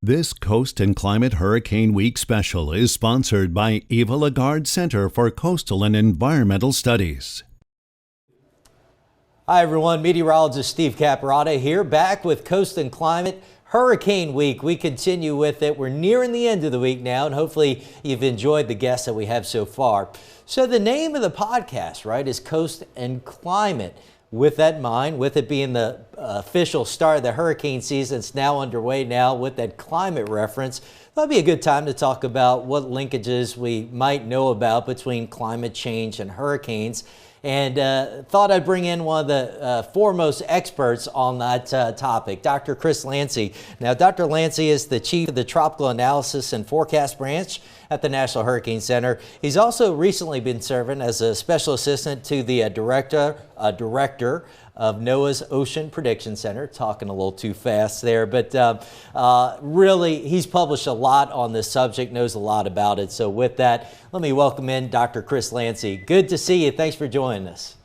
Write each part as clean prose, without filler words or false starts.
This Coast and Climate Hurricane Week special is sponsored by Eva Lagarde Center for Coastal and Environmental Studies. Hi everyone, meteorologist Steve Caparotta here, back with Coast and Climate Hurricane Week. We continue with it. We're nearing the end of the week now, and hopefully you've enjoyed the guests that we have so far. So the name of the podcast, right, is Coast and Climate. With that in mind, with it being the official start of the hurricane season, it's now underway now with that climate reference. That'd be a good time to talk about what linkages we might know about between climate change and hurricanes. And thought I'd bring in one of the foremost experts on that topic, Dr. Chris Landsea. Now, Dr. Landsea is the chief of the Tropical Analysis and Forecast Branch at the National Hurricane Center. He's also recently been serving as a special assistant to the director of NOAA's Ocean Prediction Center. Talking a little too fast there, but really, he's published a lot on this subject, knows a lot about it. So with that, let me welcome in Dr. Chris Landsea. Good to see you. Thanks for joining us.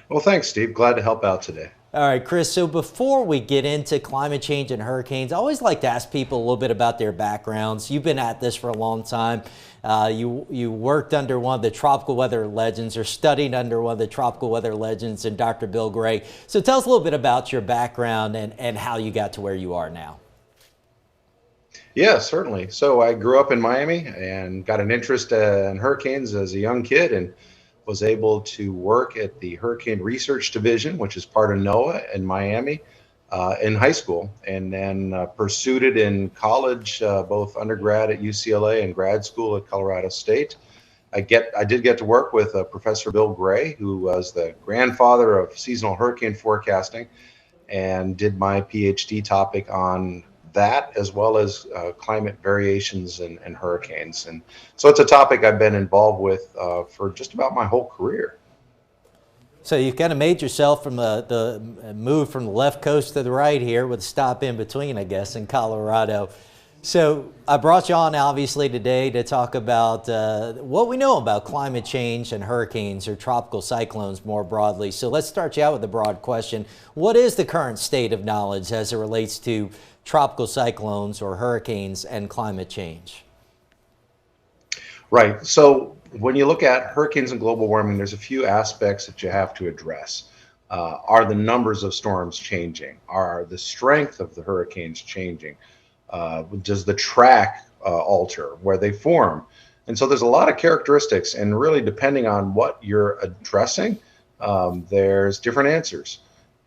Well, thanks, Steve. Glad to help out today. All right, Chris, so before we get into climate change and hurricanes, I always like to ask people a little bit about their backgrounds. You've been at this for a long time. You worked under one of the tropical weather legends, or studied under one of the tropical weather legends, and Dr. Bill Gray. So tell us a little bit about your background and how you got to where you are now. Yeah, certainly. So I grew up in Miami and got an interest in hurricanes as a young kid, and was able to work at the Hurricane Research Division, which is part of NOAA in Miami, in high school, and then pursued it in college, both undergrad at UCLA and grad school at Colorado State. I did get to work with Professor Bill Gray, who was the grandfather of seasonal hurricane forecasting, and did my PhD topic on that, as well as climate variations and hurricanes. And so it's a topic I've been involved with for just about my whole career. So you've kind of made yourself from the move from the left coast to the right here, with a stop in between, I guess, in Colorado. So I brought you on obviously today to talk about what we know about climate change and hurricanes, or tropical cyclones more broadly. So let's start you out with a broad question. What is the current state of knowledge as it relates to tropical cyclones or hurricanes and climate change? Right. So when you look at hurricanes and global warming, there's a few aspects that you have to address. Are the numbers of storms changing? Are the strength of the hurricanes changing? Does the track alter where they form? And so there's a lot of characteristics, and really depending on what you're addressing, there's different answers.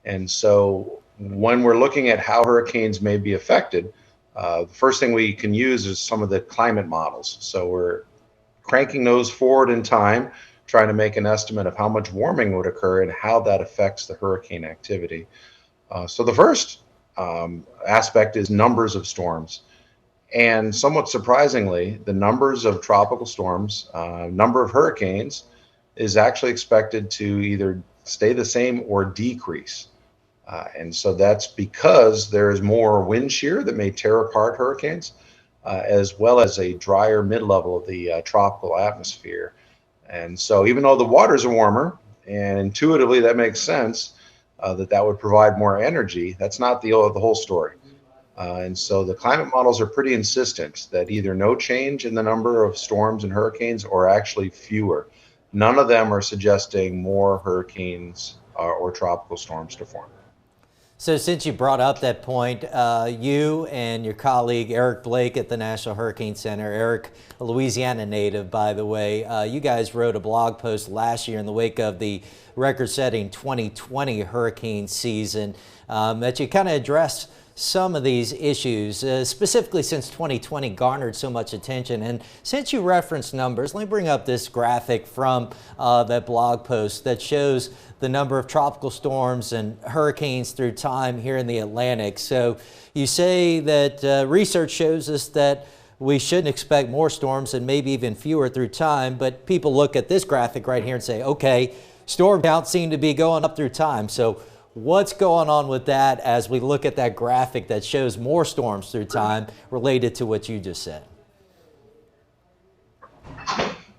And so when we're looking at how hurricanes may be affected, the first thing we can use is some of the climate models. So we're cranking those forward in time, trying to make an estimate of how much warming would occur and how that affects the hurricane activity. So the first aspect is numbers of storms. And somewhat surprisingly, the numbers of tropical storms, number of hurricanes, is actually expected to either stay the same or decrease. And so that's because there is more wind shear that may tear apart hurricanes, as well as a drier mid-level of the tropical atmosphere. And so even though the waters are warmer, and intuitively that makes sense, that would provide more energy, that's not the whole story. And so the climate models are pretty insistent that either no change in the number of storms and hurricanes, or actually fewer. None of them are suggesting more hurricanes or tropical storms to form. So since you brought up that point, you and your colleague Eric Blake at the National Hurricane Center, Eric, a Louisiana native, by the way, you guys wrote a blog post last year in the wake of the record-setting 2020 hurricane season that you kind of addressed some of these issues, specifically since 2020 garnered so much attention. And since you referenced numbers, let me bring up this graphic from that blog post that shows the number of tropical storms and hurricanes through time here in the Atlantic. So you say that research shows us that we shouldn't expect more storms and maybe even fewer through time, but people look at this graphic right here and say, okay, storm counts seem to be going up through time. So what's going on with that as we look at that graphic that shows more storms through time related to what you just said?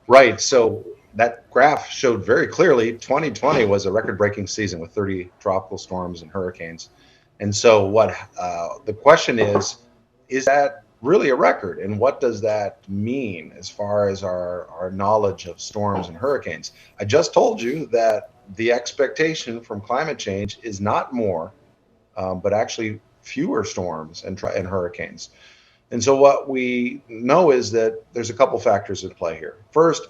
Right. So that graph showed very clearly 2020 was a record-breaking season with 30 tropical storms and hurricanes. And so what the question is, is that really a record? And what does that mean as far as our knowledge of storms and hurricanes? I just told you that the expectation from climate change is not more, but actually fewer storms and hurricanes. And so what we know is that there's a couple factors at play here. First,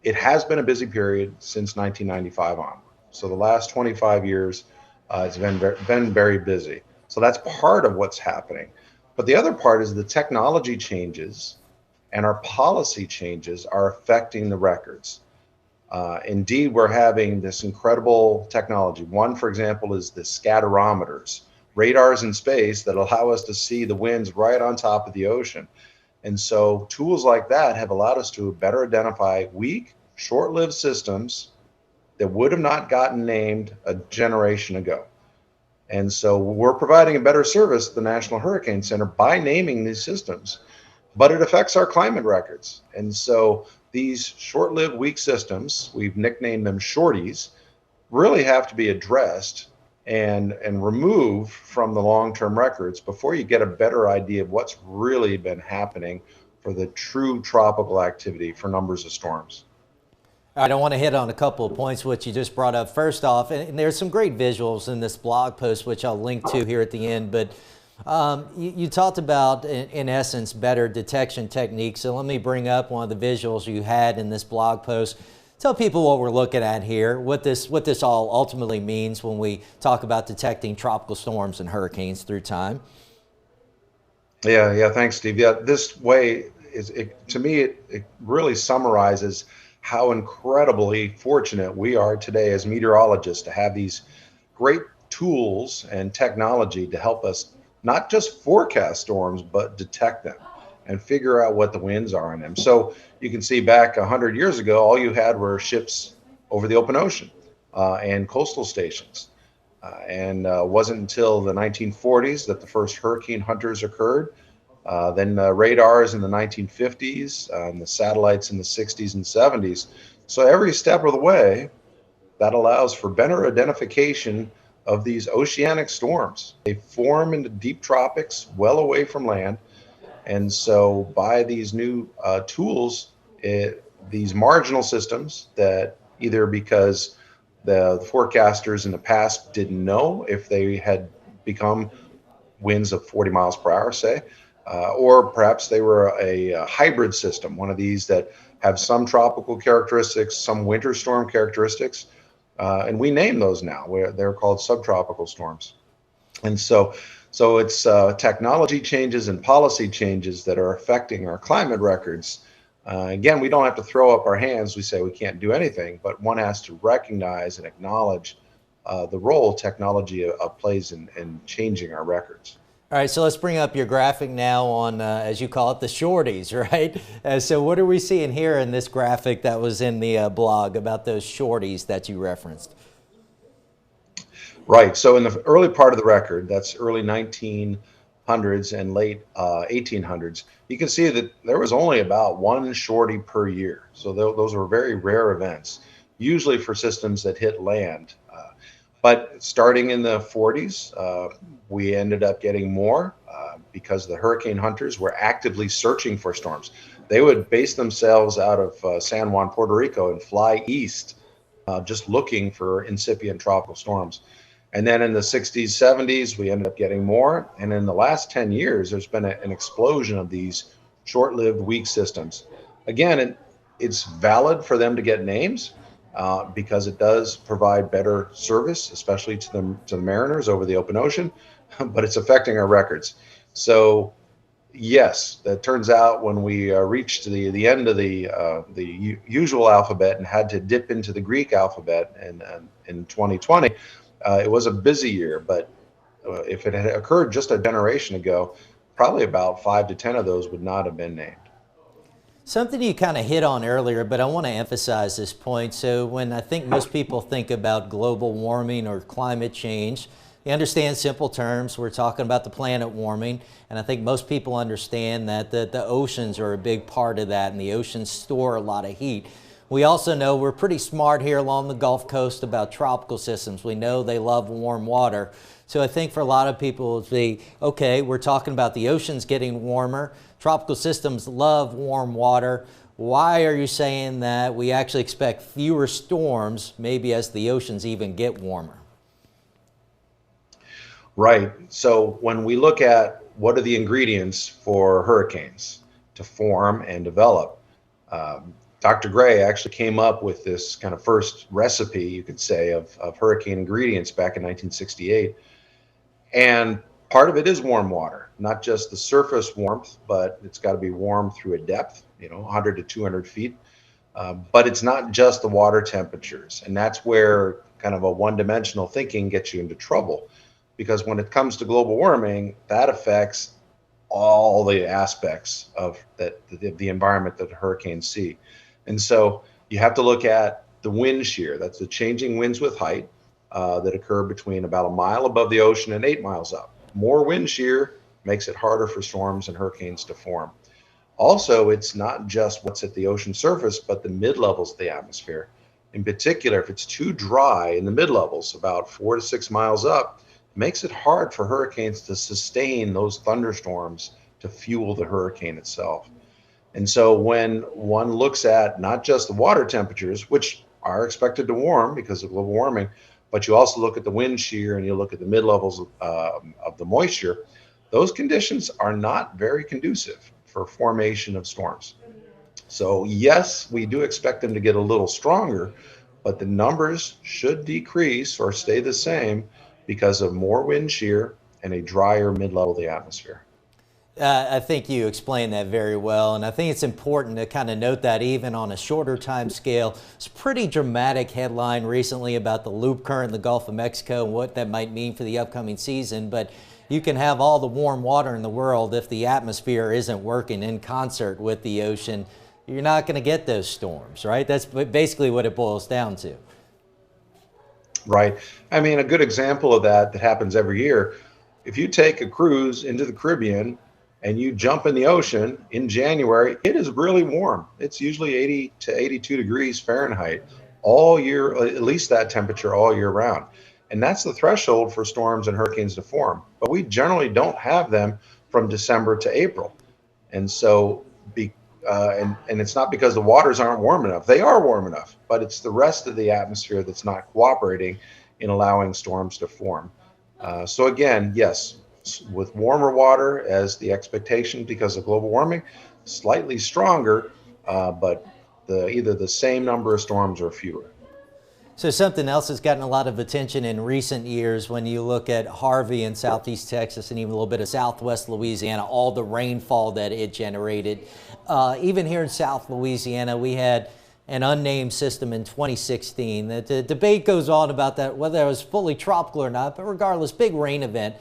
it has been a busy period since 1995 on. So the last 25 years, it's been very busy. So that's part of what's happening. But the other part is the technology changes and our policy changes are affecting the records. Indeed, we're having this incredible technology. One, for example, is the scatterometers, radars in space that allow us to see the winds right on top of the ocean. And so tools like that have allowed us to better identify weak, short-lived systems that would have not gotten named a generation ago. And so we're providing a better service at the National Hurricane Center by naming these systems, but it affects our climate records. And so these short-lived weak systems, we've nicknamed them shorties, really have to be addressed and removed from the long-term records before you get a better idea of what's really been happening for the true tropical activity for numbers of storms. All right, I want to hit on a couple of points which you just brought up. First off, and there's some great visuals in this blog post, which I'll link to here at the end, but you talked about, in essence, better detection techniques. So let me bring up one of the visuals you had in this blog post. Tell people what we're looking at here, what this all ultimately means when we talk about detecting tropical storms and hurricanes through time. Yeah, thanks, Steve. Yeah, this way to me, it really summarizes how incredibly fortunate we are today as meteorologists to have these great tools and technology to help us not just forecast storms, but detect them and figure out what the winds are in them. So you can see back 100 years ago, all you had were ships over the open ocean and coastal stations. And wasn't until the 1940s that the first hurricane hunters occurred. Then radars in the 1950s, and the satellites in the 60s and 70s. So every step of the way, that allows for better identification of these oceanic storms. They form in the deep tropics, well away from land. And so by these new tools, these marginal systems that either because the forecasters in the past didn't know if they had become winds of 40 miles per hour, say, or perhaps they were a hybrid system, one of these that have some tropical characteristics, some winter storm characteristics, and we name those now. They're called subtropical storms. And so it's technology changes and policy changes that are affecting our climate records. Again, we don't have to throw up our hands. We say we can't do anything, but one has to recognize and acknowledge the role technology plays in changing our records. All right, so let's bring up your graphic now on, as you call it, the shorties, right? So what are we seeing here in this graphic that was in the blog about those shorties that you referenced? Right, so in the early part of the record, that's early 1900s and late 1800s, you can see that there was only about one shorty per year. So those were very rare events, usually for systems that hit land. But starting in the 40s, we ended up getting more because the hurricane hunters were actively searching for storms. They would base themselves out of San Juan, Puerto Rico, and fly east just looking for incipient tropical storms. And then in the 60s, 70s, we ended up getting more. And in the last 10 years, there's been an explosion of these short-lived weak systems. Again, it's valid for them to get names. Because it does provide better service, especially to the mariners over the open ocean, but it's affecting our records. So, yes, that turns out when we reached the end of the usual alphabet and had to dip into the Greek alphabet in 2020, it was a busy year. But if it had occurred just a generation ago, probably about 5 to 10 of those would not have been named. Something you kind of hit on earlier, but I want to emphasize this point. So when I think most people think about global warming or climate change, they understand simple terms. We're talking about the planet warming, and I think most people understand that the oceans are a big part of that, and the oceans store a lot of heat. We also know we're pretty smart here along the Gulf Coast about tropical systems. We know they love warm water. So I think for a lot of people, okay, we're talking about the oceans getting warmer. Tropical systems love warm water. Why are you saying that we actually expect fewer storms, maybe as the oceans even get warmer? Right. So when we look at what are the ingredients for hurricanes to form and develop, Dr. Gray actually came up with this kind of first recipe, you could say, of hurricane ingredients back in 1968. And part of it is warm water, not just the surface warmth, but it's got to be warm through a depth, 100 to 200 feet. But it's not just the water temperatures. And that's where kind of a one-dimensional thinking gets you into trouble. Because when it comes to global warming, that affects all the aspects of the environment that hurricanes see. And so you have to look at the wind shear. That's the changing winds with height that occur between about a mile above the ocean and 8 miles up. More wind shear makes it harder for storms and hurricanes to form. Also, it's not just what's at the ocean surface, but the mid-levels of the atmosphere. In particular, if it's too dry in the mid-levels, about 4 to 6 miles up, it makes it hard for hurricanes to sustain those thunderstorms to fuel the hurricane itself. And so when one looks at not just the water temperatures, which are expected to warm because of global warming, but you also look at the wind shear and you look at the mid-levels of the moisture, those conditions are not very conducive for formation of storms. So yes, we do expect them to get a little stronger, but the numbers should decrease or stay the same because of more wind shear and a drier mid-level of the atmosphere. I think you explained that very well, and I think it's important to kind of note that even on a shorter time scale. It's a pretty dramatic headline recently about the loop current in the Gulf of Mexico and what that might mean for the upcoming season, but you can have all the warm water in the world if the atmosphere isn't working in concert with the ocean. You're not going to get those storms, right? That's basically what it boils down to. Right. I mean, a good example of that happens every year. If you take a cruise into the Caribbean and you jump in the ocean in January, it is really warm. It's usually 80 to 82 degrees Fahrenheit all year, at least that temperature all year round. And that's the threshold for storms and hurricanes to form. But we generally don't have them from December to April. And so, and it's not because the waters aren't warm enough. They are warm enough, but it's the rest of the atmosphere that's not cooperating in allowing storms to form. So again, yes, with warmer water as the expectation because of global warming, slightly stronger, but either the same number of storms or fewer. So something else that's gotten a lot of attention in recent years when you look at Harvey in southeast Texas and even a little bit of southwest Louisiana, all the rainfall that it generated. Even here in South Louisiana, we had an unnamed system in 2016. The debate goes on about that, whether it was fully tropical or not, but regardless, big rain event.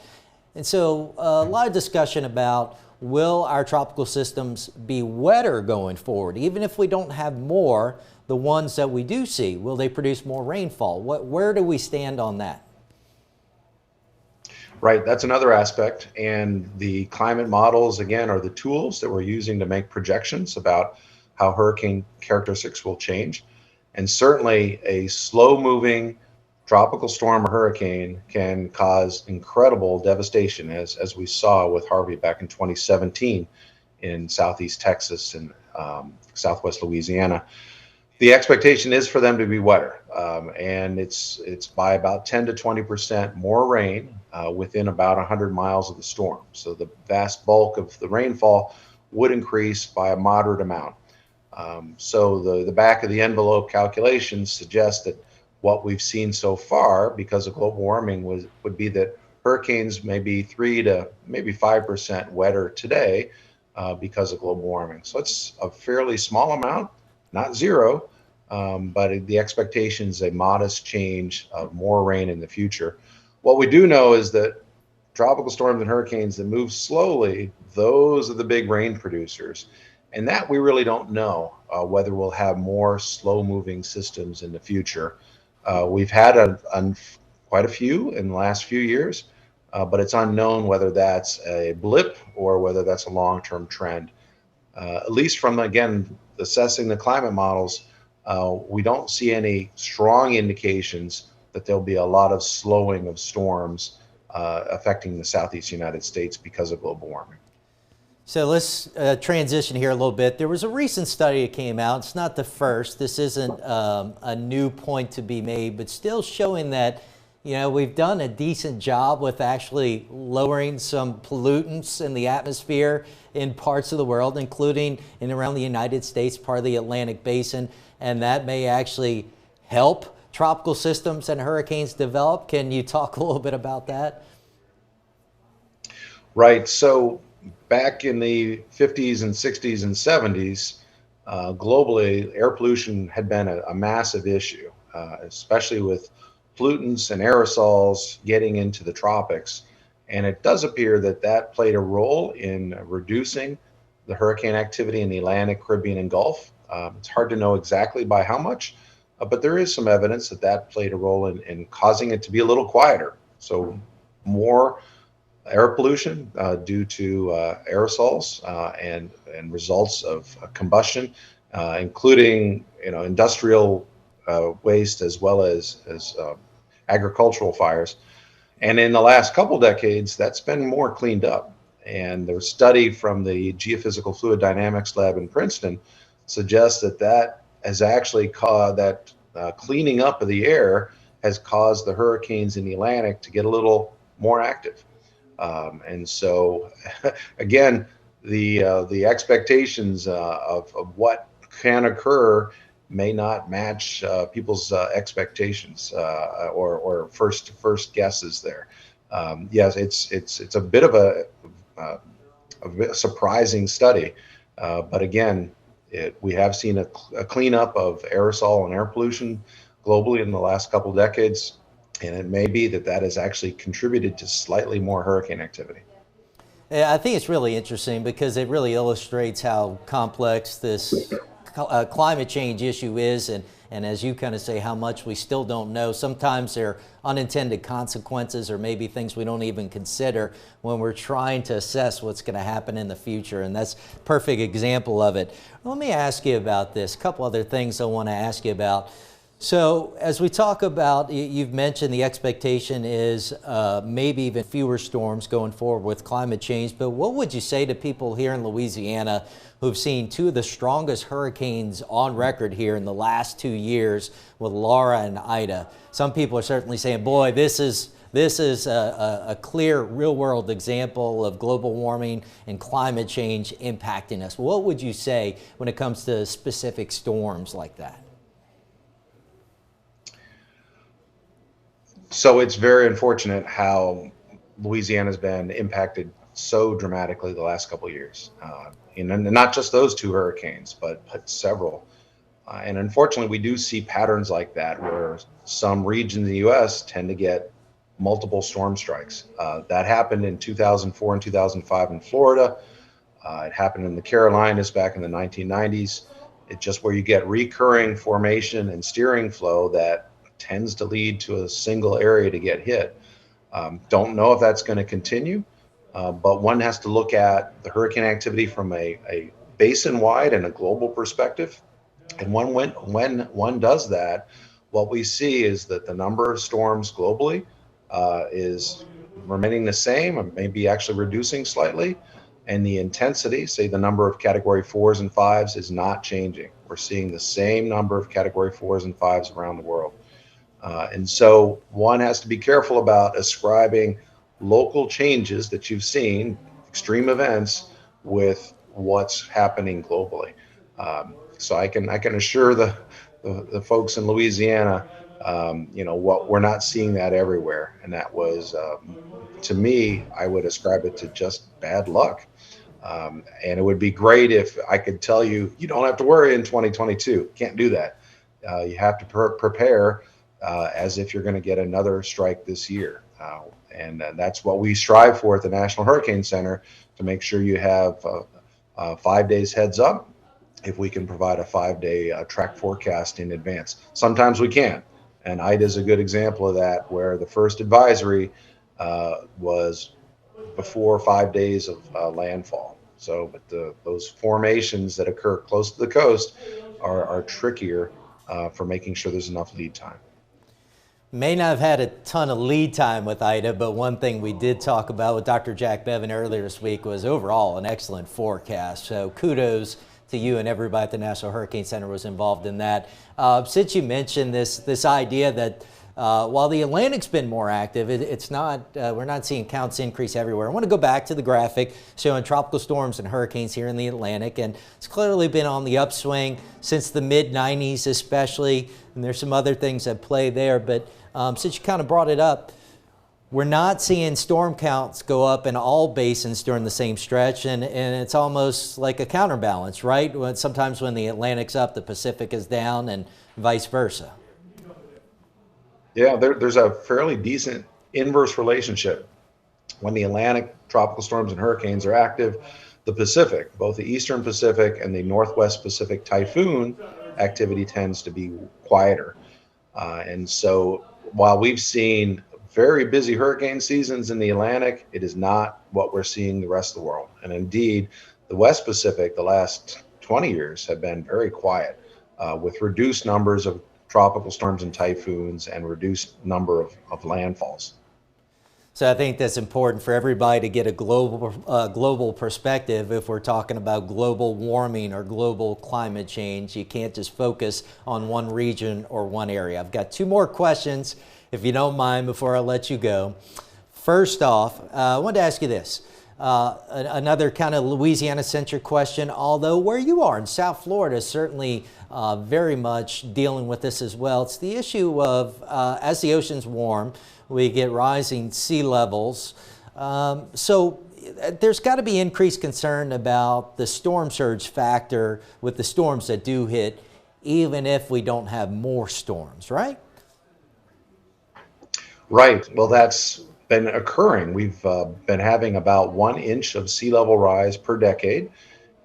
And so a lot of discussion about, will our tropical systems be wetter going forward? Even if we don't have more, the ones that we do see, will they produce more rainfall? Where do we stand on that? Right, that's another aspect. And the climate models, again, are the tools that we're using to make projections about how hurricane characteristics will change. And certainly a slow-moving tropical storm or hurricane can cause incredible devastation, as we saw with Harvey back in 2017 in southeast Texas and southwest Louisiana. The expectation is for them to be wetter, and it's by about 10 to 20% more rain within about 100 miles of the storm. So the vast bulk of the rainfall would increase by a moderate amount. So the back of the envelope calculations suggest that what we've seen so far because of global warming would be that hurricanes may be 3 to maybe 5% wetter today because of global warming. So it's a fairly small amount, not zero, but the expectation is a modest change of more rain in the future. What we do know is that tropical storms and hurricanes that move slowly, those are the big rain producers. And that we really don't know whether we'll have more slow-moving systems in the future. We've had quite a few in the last few years, but it's unknown whether that's a blip or whether that's a long-term trend. At least from, again, assessing the climate models, we don't see any strong indications that there'll be a lot of slowing of storms affecting the southeast United States because of global warming. So let's transition here a little bit. There was a recent study that came out. It's not the first. This isn't a new point to be made, but still showing that, you know, we've done a decent job with actually lowering some pollutants in the atmosphere in parts of the world, including in around the United States, part of the Atlantic Basin, and that may actually help tropical systems and hurricanes develop. Can you talk a little bit about that? Right. So back in the 50s and 60s and 70s, globally, air pollution had been a massive issue, especially with pollutants and aerosols getting into the tropics. And it does appear that that played a role in reducing the hurricane activity in the Atlantic, Caribbean, and Gulf. It's hard to know exactly by how much, but there is some evidence that that played a role in causing it to be a little quieter. So more air pollution due to aerosols and results of combustion, including industrial waste as well as agricultural fires. And in the last couple decades, that's been more cleaned up. And the study from the Geophysical Fluid Dynamics Lab in Princeton suggests that that has actually caused that cleaning up of the air has caused the hurricanes in the Atlantic to get a little more active. And so, again, the expectations of what can occur may not match people's expectations or first guesses there. Yes, it's a bit of a surprising study, but again, we have seen a cleanup of aerosol and air pollution globally in the last couple decades. And it may be that that has actually contributed to slightly more hurricane activity. Yeah, I think it's really interesting because it really illustrates how complex this climate change issue is, and as you kind of say, how much we still don't know. Sometimes there are unintended consequences or maybe things we don't even consider when we're trying to assess what's going to happen in the future, and that's a perfect example of it. Let me ask you about this. A couple other things I want to ask you about. So as we talk about, you've mentioned the expectation is maybe even fewer storms going forward with climate change, but what would you say to people here in Louisiana who've seen two of the strongest hurricanes on record here in the last 2 years with Laura and Ida? Some people are certainly saying, boy, this is a clear real-world example of global warming and climate change impacting us. What would you say when it comes to specific storms like that? So it's very unfortunate how Louisiana's been impacted so dramatically the last couple of years. And not just those two hurricanes, but several. And unfortunately, we do see patterns like that where some regions in the U.S. tend to get multiple storm strikes. That happened in 2004 and 2005 in Florida. It happened in the Carolinas back in the 1990s. It's just where you get recurring formation and steering flow that tends to lead to a single area to get hit. Don't know if that's going to continue, but one has to look at the hurricane activity from a basin-wide and a global perspective. And when one does that, what we see is that the number of storms globally is remaining the same, or maybe actually reducing slightly. And the intensity, say the number of category 4s and 5s, is not changing. We're seeing the same number of category 4s and 5s around the world. And so one has to be careful about ascribing local changes that you've seen, extreme events, with what's happening globally. So I can assure the folks in Louisiana, what we're not seeing that everywhere, and that was, to me, I would ascribe it to just bad luck. And it would be great if I could tell you, you don't have to worry in 2022. Can't do that. You have to prepare as if you're going to get another strike this year. And that's what we strive for at the National Hurricane Center, to make sure you have 5 days heads up if we can provide a 5-day track forecast in advance. Sometimes we can. And Ida is a good example of that, where the first advisory was before 5 days of landfall. So, but those formations that occur close to the coast are trickier for making sure there's enough lead time. May not have had a ton of lead time with Ida, but one thing we did talk about with Dr. Jack Bevan earlier this week was overall an excellent forecast. So kudos to you and everybody at the National Hurricane Center was involved in that. Since you mentioned this idea that while the Atlantic's been more active, it's not. We're not seeing counts increase everywhere. I want to go back to the graphic showing tropical storms and hurricanes here in the Atlantic, and it's clearly been on the upswing since the mid-90s, especially. And there's some other things at play there, but since you kind of brought it up, we're not seeing storm counts go up in all basins during the same stretch, and it's almost like a counterbalance, right? Sometimes when the Atlantic's up, the Pacific is down, and vice versa. Yeah, there's a fairly decent inverse relationship. When the Atlantic tropical storms and hurricanes are active, the Pacific, both the Eastern Pacific and the Northwest Pacific typhoon activity tends to be quieter. And so while we've seen very busy hurricane seasons in the Atlantic, it is not what we're seeing the rest of the world. And indeed, the West Pacific, the last 20 years have been very quiet with reduced numbers of tropical storms and typhoons and reduced number of landfalls. So I think that's important for everybody to get a global perspective. If we're talking about global warming or global climate change, you can't just focus on one region or one area. I've got two more questions, if you don't mind, before I let you go. First off, I wanted to ask you this. Another kind of Louisiana-centric question, although where you are in South Florida is certainly very much dealing with this as well. It's the issue of as the oceans warm, we get rising sea levels. So there's got to be increased concern about the storm surge factor with the storms that do hit, even if we don't have more storms, right? Right. Well, that's been occurring. We've been having about 1 inch of sea level rise per decade,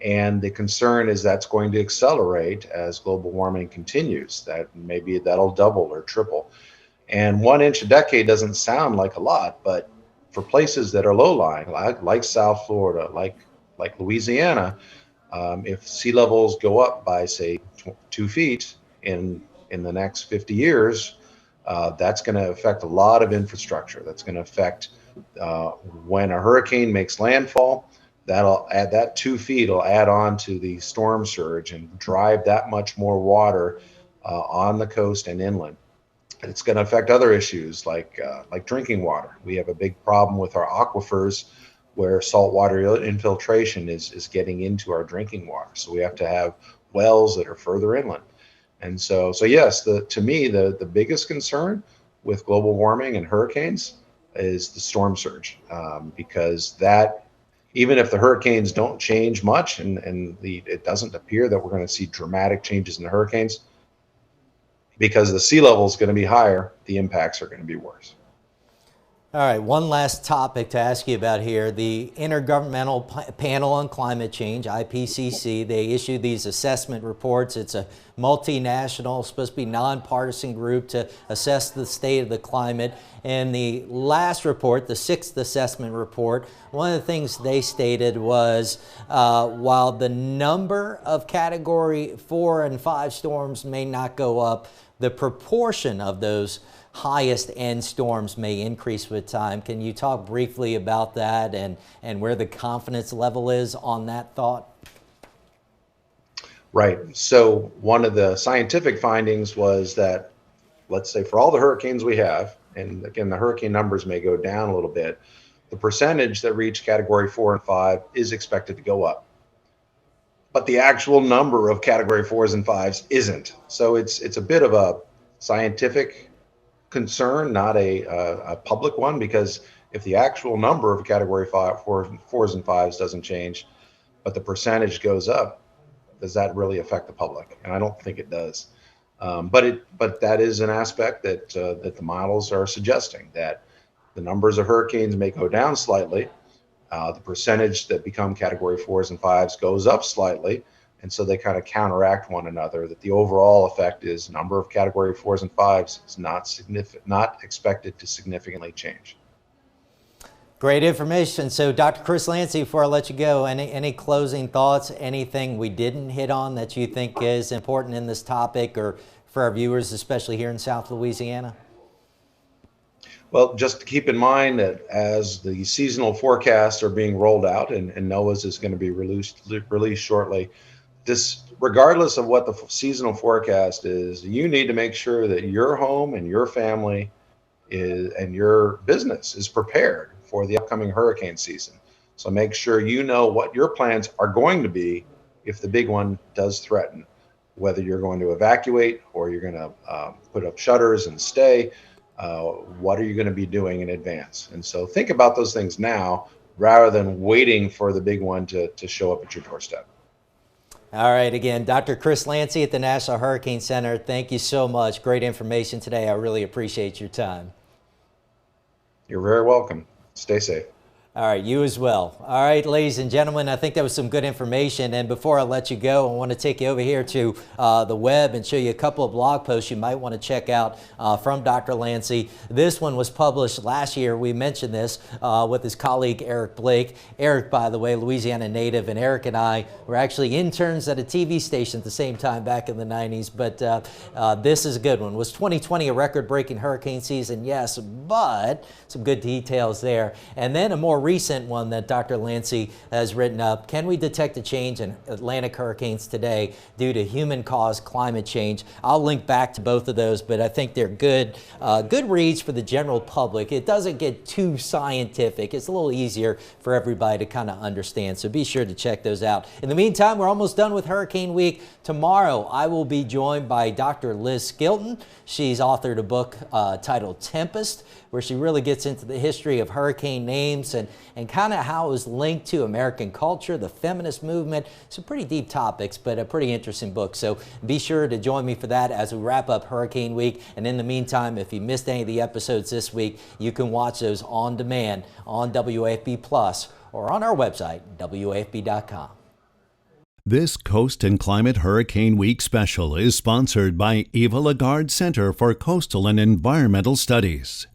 and the concern is that's going to accelerate as global warming continues. That maybe that'll double or triple. And 1 inch a decade doesn't sound like a lot, but for places that are low-lying, like South Florida, like Louisiana, if sea levels go up by say 2 feet in the next 50 years, that's going to affect a lot of infrastructure. That's going to affect when a hurricane makes landfall, that'll add that 2 feet will add on to the storm surge and drive that much more water on the coast and inland. It's going to affect other issues like drinking water. We have a big problem with our aquifers where saltwater infiltration is getting into our drinking water. So we have to have wells that are further inland. And so yes, to me, the biggest concern with global warming and hurricanes is the storm surge, because that, even if the hurricanes don't change much and it doesn't appear that we're going to see dramatic changes in the hurricanes, because the sea level is going to be higher, the impacts are going to be worse. All right, one last topic to ask you about here. The Intergovernmental Panel on Climate Change, IPCC, they issued these assessment reports. It's a multinational, supposed to be nonpartisan group to assess the state of the climate. And the last report, the 6th assessment report, one of the things they stated was while the number of Category 4 and 5 storms may not go up, the proportion of those highest end storms may increase with time. Can you talk briefly about that and where the confidence level is on that thought? Right. So one of the scientific findings was that, let's say for all the hurricanes we have, and again, the hurricane numbers may go down a little bit, the percentage that reach Category 4 and 5 is expected to go up. But the actual number of Category 4s and 5s isn't. So it's a bit of a scientific concern, not a public one, because if the actual number of Category 4s and 5s doesn't change, but the percentage goes up, does that really affect the public? And I don't think it does. But that is an aspect that the models are suggesting, that the numbers of hurricanes may go down slightly. The percentage that become Category 4s and 5s goes up slightly. And so they kind of counteract one another, that the overall effect is number of Category 4s and 5s is not expected to significantly change. Great information. So Dr. Chris Landsea, before I let you go, any closing thoughts, anything we didn't hit on that you think is important in this topic or for our viewers, especially here in South Louisiana? Well, just to keep in mind that as the seasonal forecasts are being rolled out, and NOAA's is going to be released shortly, this, regardless of what the seasonal forecast is, you need to make sure that your home and your family and your business is prepared for the upcoming hurricane season. So make sure you know what your plans are going to be if the big one does threaten, whether you're going to evacuate or you're going to put up shutters and stay. What are you going to be doing in advance? And so think about those things now rather than waiting for the big one to show up at your doorstep. All right, again, Dr. Chris Landsea at the National Hurricane Center, thank you so much. Great information today. I really appreciate your time. You're very welcome. Stay safe. All right, you as well. All right, ladies and gentlemen, I think that was some good information. And before I let you go, I want to take you over here to the web and show you a couple of blog posts you might want to check out from Dr. Landsea. This one was published last year. We mentioned this with his colleague, Eric Blake. Eric, by the way, Louisiana native, and Eric and I were actually interns at a TV station at the same time back in the 90s. But this is a good one. Was 2020 a record-breaking hurricane season? Yes, but some good details there. And then a more recent one that Dr. Landsea has written up. Can we detect a change in Atlantic hurricanes today due to human-caused climate change? I'll link back to both of those, but I think they're good reads for the general public. It doesn't get too scientific. It's a little easier for everybody to kind of understand, so be sure to check those out. In the meantime, we're almost done with Hurricane Week. Tomorrow, I will be joined by Dr. Liz Skilton. She's authored a book titled Tempest, where she really gets into the history of hurricane names and kind of how it was linked to American culture, the feminist movement. Some pretty deep topics, but a pretty interesting book. So be sure to join me for that as we wrap up Hurricane Week. And in the meantime, if you missed any of the episodes this week, you can watch those on demand on WAFB Plus or on our website, WAFB.com. This Coast and Climate Hurricane Week special is sponsored by Eva Lagarde Center for Coastal and Environmental Studies.